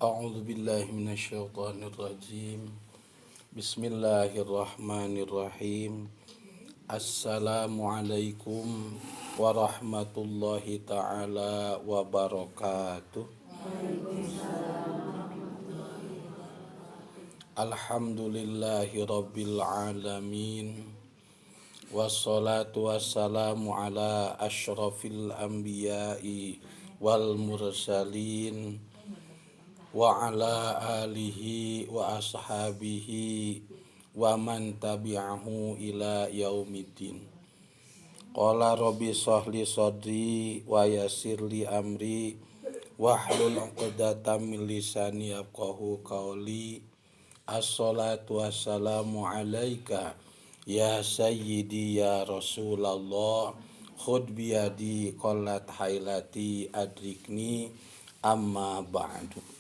A'udzu billahi minasyaitonir rajim. Bismillahirrahmanirrahim. Assalamualaikum warahmatullahi taala wabarakatuh. Alhamdulillahi rabbil alamin. Wassalatu wassalamu ala asyrafil anbiya'i wal mursalin wa ala alihi wa ashabihi wa man tabi'ahu ila yaumiddin. Qala rabbi shrahli sadri wa yassirli amri wahlul 'uqdatam min lisani yafqahu qawli. Assalatu wassalamu alaika ya sayyidi ya Rasulullah, khudh biyadi qallat hailati adrikni amma ba'du.